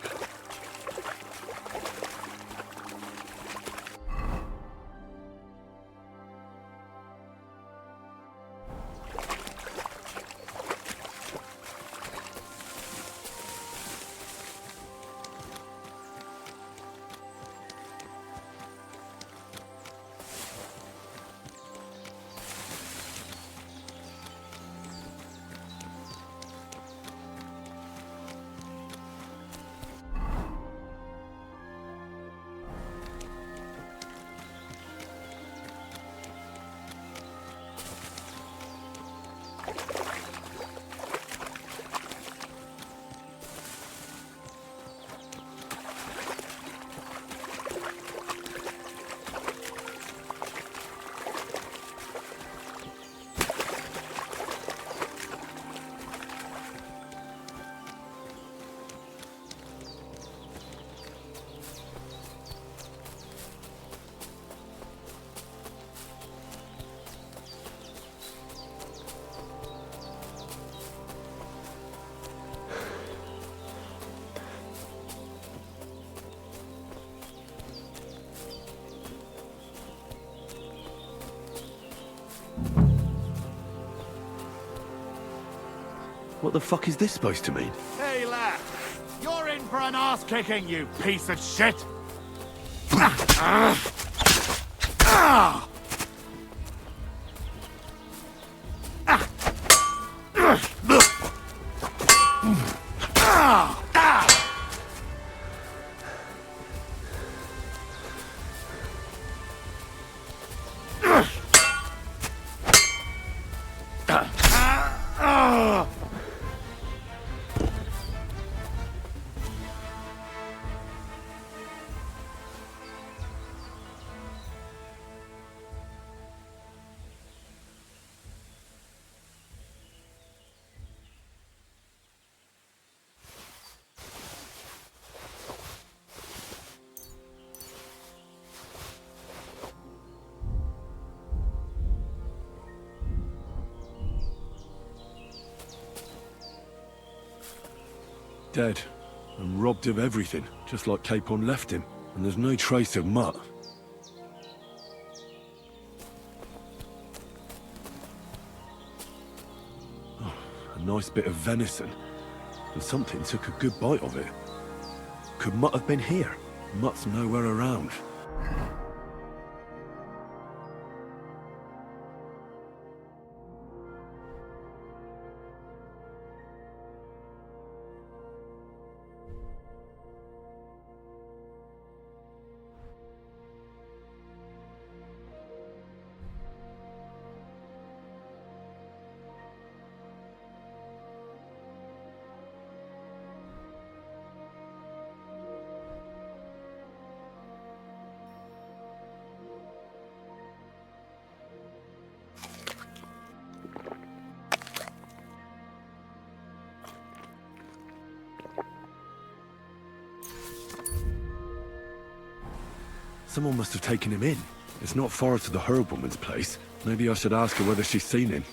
E: What the fuck is this supposed to mean?
R: Hey, lad. You're in for an ass-kicking, you piece of shit!
E: Dead. And robbed of everything, just like Capon left him. And there's no trace of Mutt. Oh, a nice bit of venison. And something took a good bite of it. Could Mutt have been here? Mutt's nowhere around. Someone must have taken him in. It's not far to the herb-woman's place. Maybe I should ask her whether she's seen him.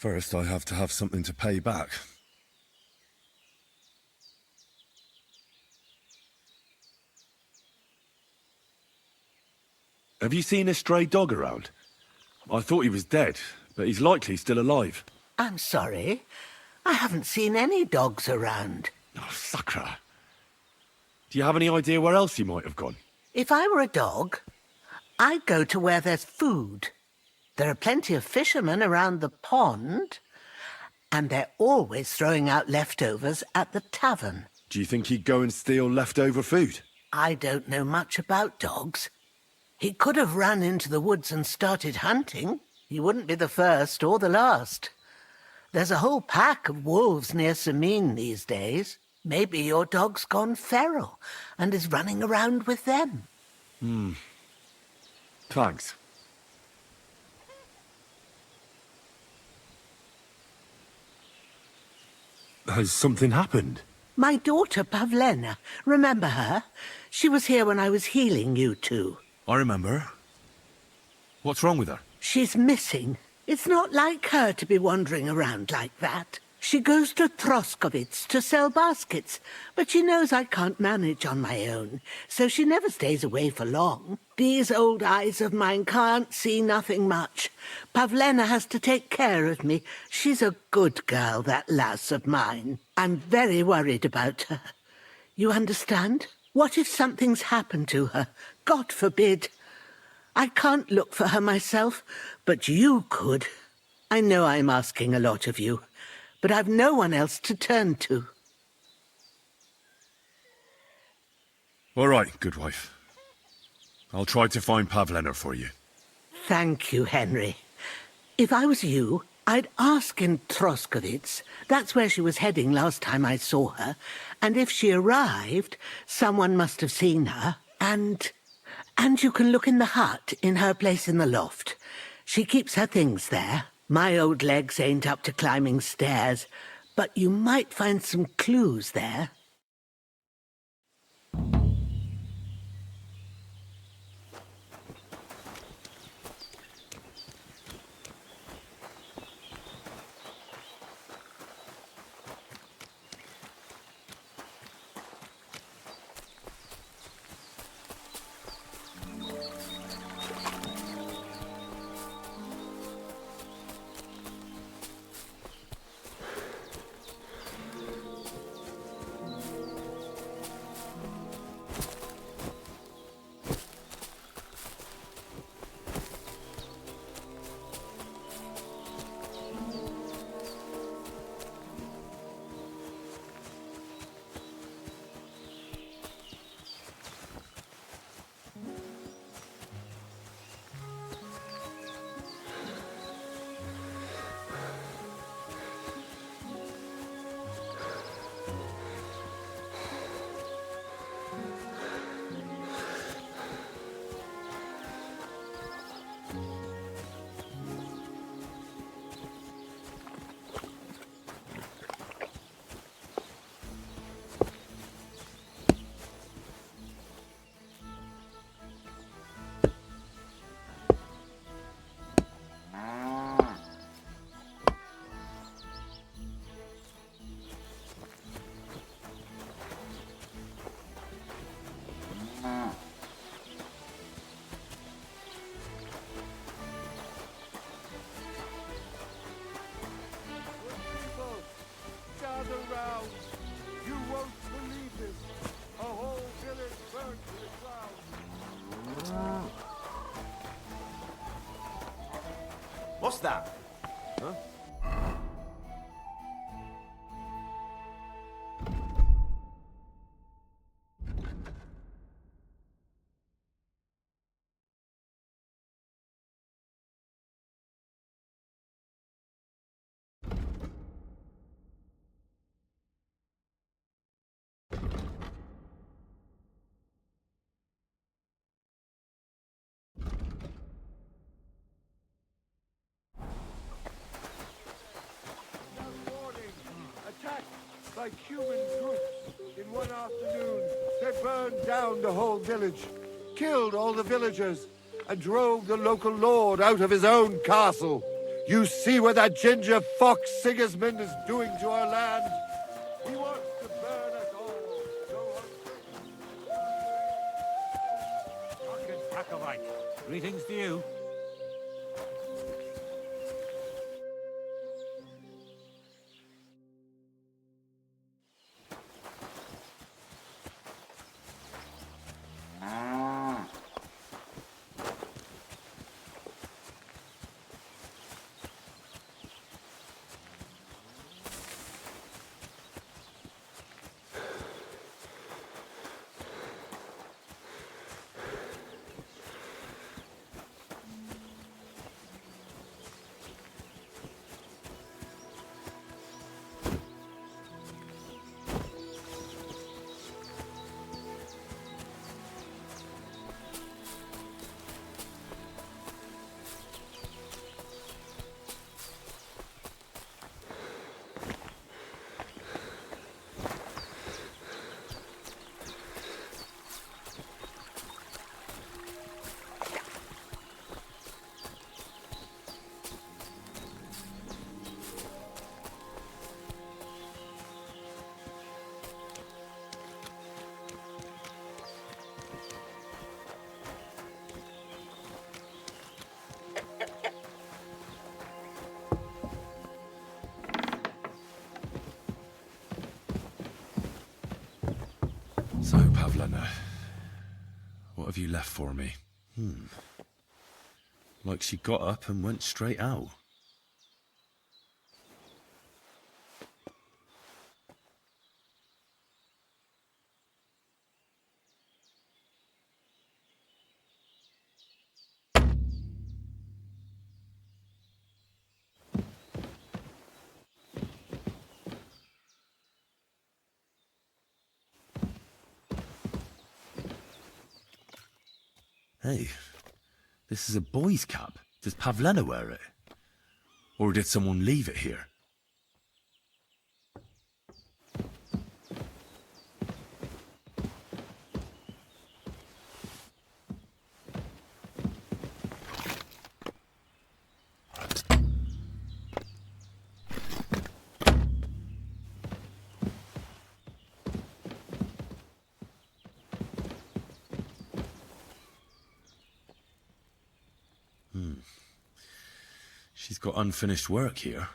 E: First, I have to have something to pay back. Have you seen a stray dog around? I thought he was dead, but he's likely still alive.
D: I'm sorry. I haven't seen any dogs around.
E: Oh, Sakra. Do you have any idea where else he might have gone?
D: If I were a dog, I'd go to where there's food. There are plenty of fishermen around the pond, and they're always throwing out leftovers at the tavern.
E: Do you think he'd go and steal leftover food?
D: I don't know much about dogs. He could have run into the woods and started hunting. He wouldn't be the first or the last. There's a whole pack of wolves near Samin these days. Maybe your dog's gone feral and is running around with them.
E: Thanks. Has something happened?
D: My daughter, Pavlena. Remember her? She was here when I was healing you two.
E: I remember. What's wrong with her?
D: She's missing. It's not like her to be wandering around like that. She goes to Troskovitz to sell baskets, but she knows I can't manage on my own, so she never stays away for long. These old eyes of mine can't see nothing much. Pavlena has to take care of me. She's a good girl, that lass of mine. I'm very worried about her. You understand? What if something's happened to her? God forbid. I can't look for her myself, but you could. I know I'm asking a lot of you, but I've no one else to turn to.
E: All right, good wife. I'll try to find Pavlena for you.
D: Thank you, Henry. If I was you, I'd ask in Troskovitz. That's where she was heading last time I saw her. And if she arrived, someone must have seen her. And you can look in the hut in her place in the loft. She keeps her things there. My old legs ain't up to climbing stairs, but you might find some clues there.
R: Around. You won't believe this. A whole village burned to the ground.
K: What's that? Huh?
R: Like human groups. In one afternoon, they burned down the whole village, killed all the villagers, and drove the local lord out of his own castle. You see what that ginger fox Sigismund is doing to our land? He wants to burn us all.
Q: Fucking Pakavite. Greetings to you.
A: So, Pavlena, what have you left for me? Like she got up and went straight out. Hey, this is a boy's cap. Does Pavlena wear it? Or did someone leave it here? She's got unfinished work here.